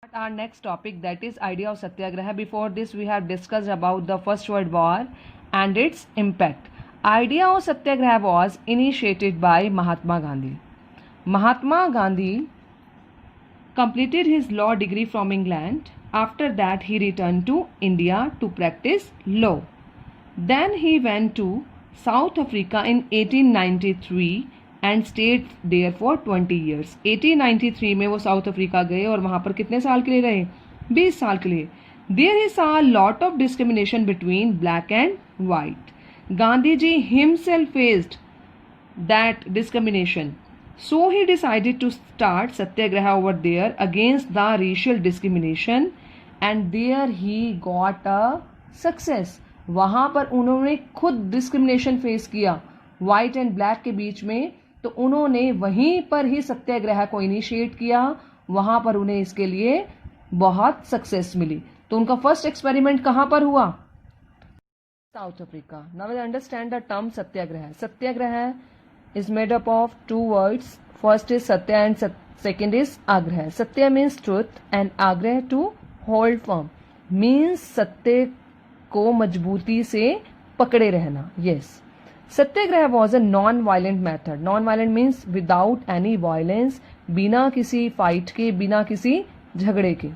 Our next topic, that is idea of satyagraha. Before this we have discussed about the First World War and its impact. Idea of satyagraha was initiated by Mahatma Gandhi. Mahatma Gandhi completed his law degree from England. After that he returned to India to practice law. Then he went to South Africa in 1893 and stayed there for 20 years. 1893 में वो south Africa गए और वहाँ पर कितने साल के लिए रहे? 20 साल के लिए। There he saw lot of discrimination between black and white. Gandhi ji himself faced that discrimination, so he decided to start satyagraha over there against the racial discrimination and there he got a success. वहाँ पर उन्होंने खुद discrimination face किया white and black के बीच में, तो उन्होंने वहीं पर ही सत्याग्रह को इनिशिएट किया। वहां पर उन्हें इसके लिए बहुत सक्सेस मिली। तो उनका फर्स्ट एक्सपेरिमेंट कहां पर हुआ? South Africa. Now will understand the term satyagraha. Satyagraha is made up of two words. First is satya and second is agraha. Satya means truth and agraha to hold firm, means सत्य को मजबूती से पकड़े रहना। Yes, satyagraha was a non violent method. Non violent means without any violence, बिना किसी fight के, बिना किसी झगड़े के।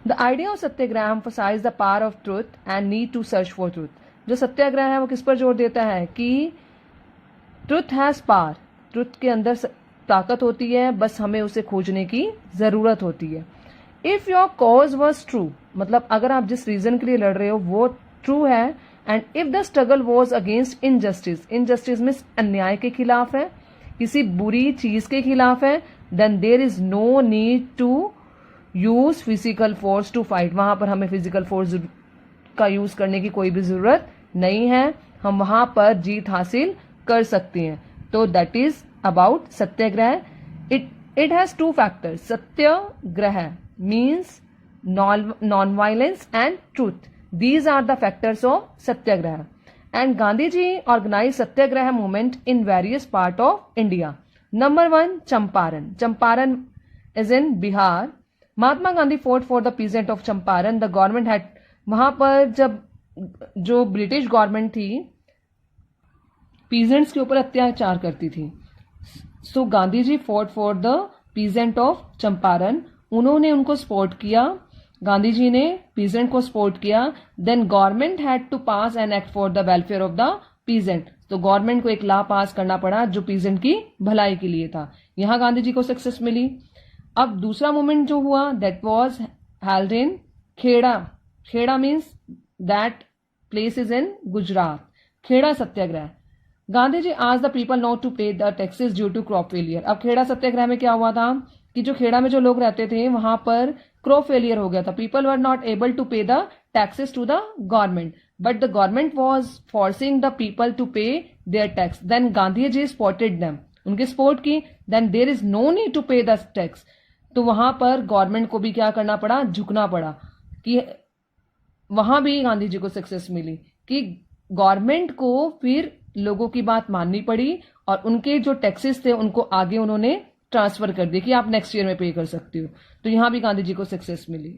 The idea of satyagraha emphasise the power of truth and need to search for truth. जो सत्याग्रह है वो किस पर जोर देता है कि ट्रुथ हैज पावर, ट्रुथ के अंदर ताकत होती है, बस हमें उसे खोजने की जरूरत होती है। If your cause was true, मतलब अगर आप जिस रीजन के लिए लड़ रहे हो वो ट्रू है, and if the struggle was against injustice, injustice means अन्याय के खिलाफ है, किसी बुरी चीज के खिलाफ है, then there is no need to use physical force to fight. वहां पर हमें फिजिकल फोर्स का यूज करने की कोई भी जरूरत नहीं है, हम वहां पर जीत हासिल कर सकते हैं। तो that is about Satyagraha. It has two factors. Satyagraha means non violence and truth. These are the factors of Satyagraha. And Gandhiji organized Satyagraha movement in various parts of India. Number 1, Champaran. Champaran is in Bihar. Mahatma Gandhi fought for the peasant of Champaran. The government had, वहां पर जब जो British government थी peasants के ऊपर अत्याचार करती थी, so Gandhi ji fought for the peasant of Champaran. उन्होंने उनको सपोर्ट किया, गांधी जी ने पीजेंट को सपोर्ट किया। Then government had to pass an act for the welfare of the peasant. तो गवर्नमेंट को एक लॉ पास करना पड़ा जो पीजेंट की भलाई के लिए था। यहां गांधी जी को सक्सेस मिली। अब दूसरा मूवमेंट जो हुआ that was held in Kheda. Kheda means that place is in Gujarat. Kheda Satyagraha. Gandhi ji आज the people not to pay the taxes due to crop failure. अब खेड़ा सत्याग्रह में क्या हुआ था कि जो खेड़ा में जो लोग रहते थे वहां पर क्रॉप फेलियर हो गया था। People were not able to pay the taxes to the government, but the government was forcing the people to pay their tax. Then Gandhi ji supported them, उनकी सपोर्ट की। Then there is no need to pay the tax. तो वहां पर government को भी क्या करना पड़ा? झुकना पड़ा। कि वहां भी गांधी जी को सक्सेस मिली कि गवर्नमेंट को फिर लोगों की बात माननी पड़ी और उनके जो टैक्सेस थे उनको आगे उन्होंने ट्रांसफर कर दिया कि आप नेक्स्ट ईयर में पे कर सकते हो। तो यहां भी गांधी जी को सक्सेस मिली।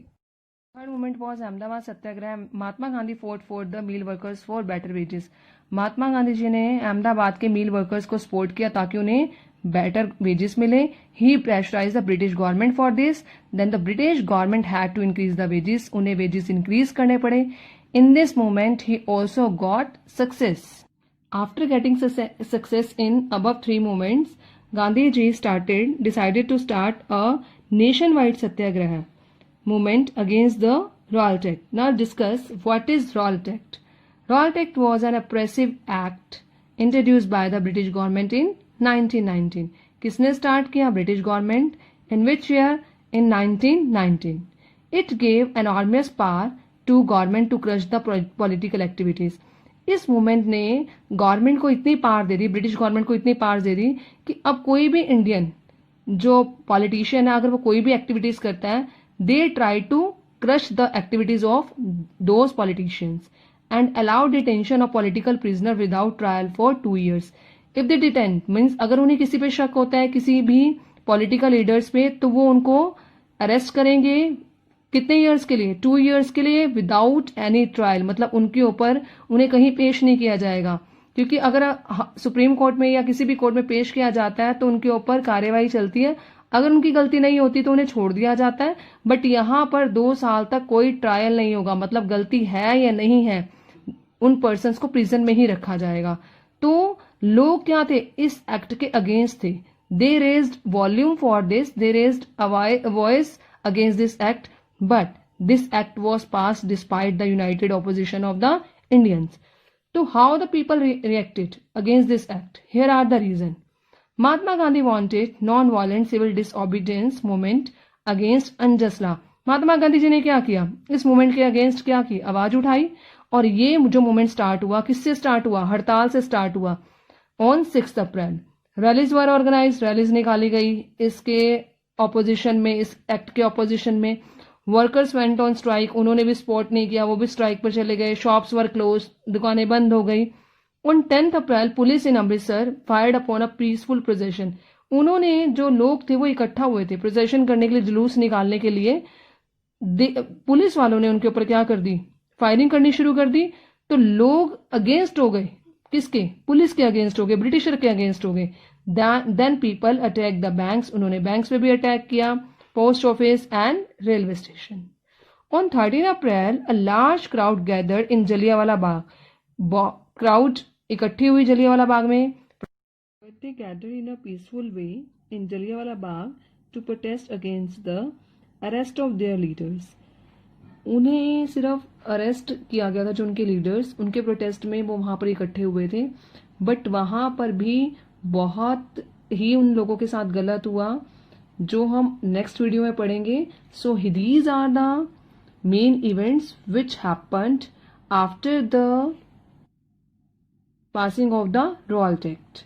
Third movement was Ahmedabad Satyagraha. Mahatma Gandhi fought for the mill workers for better wages. Mahatma Gandhi ji ने अहमदाबाद के मील वर्कर्स को सपोर्ट किया ताकि उन्हें बेटर वेजेस मिले। He pressurise the British government for this. Then the British government had to increase the wages. उन्हें wages increase करने पड़े। In this movement he also got success. After getting success in above 3 movements, Gandhi ji decided to start a nationwide satyagraha movement against the Rowlatt Act. Now discuss what is Rowlatt Act. Rowlatt Act was an oppressive act introduced by the British government in 1919. किसने start किया? British government. In which year? In 1919. It gave enormous power to government to crush the political activities. इस movement ने government को इतनी power दे दी, British government को इतनी power दे दी कि अब कोई भी इंडियन जो पॉलिटिशियन है अगर वो कोई भी एक्टिविटीज करता है, they try to crush the activities of those politicians and allow detention of political prisoner without trial for 2 years. If they detain means अगर उन्हें किसी पे शक होता है, किसी भी पॉलिटिकल लीडर्स पे, तो वो उनको अरेस्ट करेंगे कितने ईयर्स के लिए, 2 ईयर्स के लिए, विदाउट एनी ट्रायल, मतलब उनके ऊपर उन्हें कहीं पेश नहीं किया जाएगा, क्योंकि अगर सुप्रीम कोर्ट में या किसी भी कोर्ट में पेश किया जाता है तो उनके ऊपर कार्यवाही चलती है, अगर उनकी गलती नहीं होती तो उन्हें छोड़ दिया जाता है। बट यहाँ पर 2 साल तक कोई ट्रायल नहीं होगा, मतलब गलती है या नहीं है, उन पर्सन्स को प्रिजन में ही रखा जाएगा। तो लोग क्या थे, इस एक्ट के अगेंस्ट थे। They raised volume for this, they raised a voice against this act, but this act was passed despite the united opposition of the Indians. So how the people reacted against this act? Here are the reason. Mahatma Gandhi wanted non-violent civil disobedience movement against unjust law. महात्मा गांधी जी ने क्या किया, इस movement के against क्या की, आवाज उठाई। और ये जो मूवमेंट स्टार्ट हुआ, किससे स्टार्ट हुआ, हड़ताल से स्टार्ट हुआ। On 6 April rallies were organise, rallies निकाली गई इसके ऑपोजिशन में, इस एक्ट के ऑपोजिशन में। वर्कर्स वेंट ऑन स्ट्राइक, उन्होंने भी सपोर्ट नहीं किया, वो भी स्ट्राइक पर चले गए। शॉप्स वर क्लोज, दुकानें बंद हो गई। On 10 April police in Amritsar fired upon a peaceful procession, उन्होंने, जो लोग थे वो इकट्ठा हुए थे प्रोसेशन करने के लिए, जुलूस निकालने के लिए, पुलिस वालों ने उनके ऊपर क्या कर दी, फायरिंग करनी शुरू कर दी। तो लोग अगेंस्ट हो गए, किसके, पुलिस के अगेंस्ट हो गए, ब्रिटिशर के अगेंस्ट हो गए। Then people attack the banks, उन्होंने बैंक्स पे भी अटैक किया, post office and railway station. On 13 April, a large crowd gathered in Jallianwala Bagh. Crowd इकट्ठी हुई जलियांवाला बाग में। They gathered in a peaceful way in Jallianwala Bagh to protest against the arrest of their leaders. उन्हें सिर्फ arrest किया गया था, जो उनके लीडर्स, उनके प्रोटेस्ट में वो वहां पर इकट्ठे हुए थे। बट वहां पर भी बहुत ही उन लोगों के साथ गलत हुआ, जो हम नेक्स्ट वीडियो में पढ़ेंगे। So these are the main events which happened after the passing of the Rawat Act.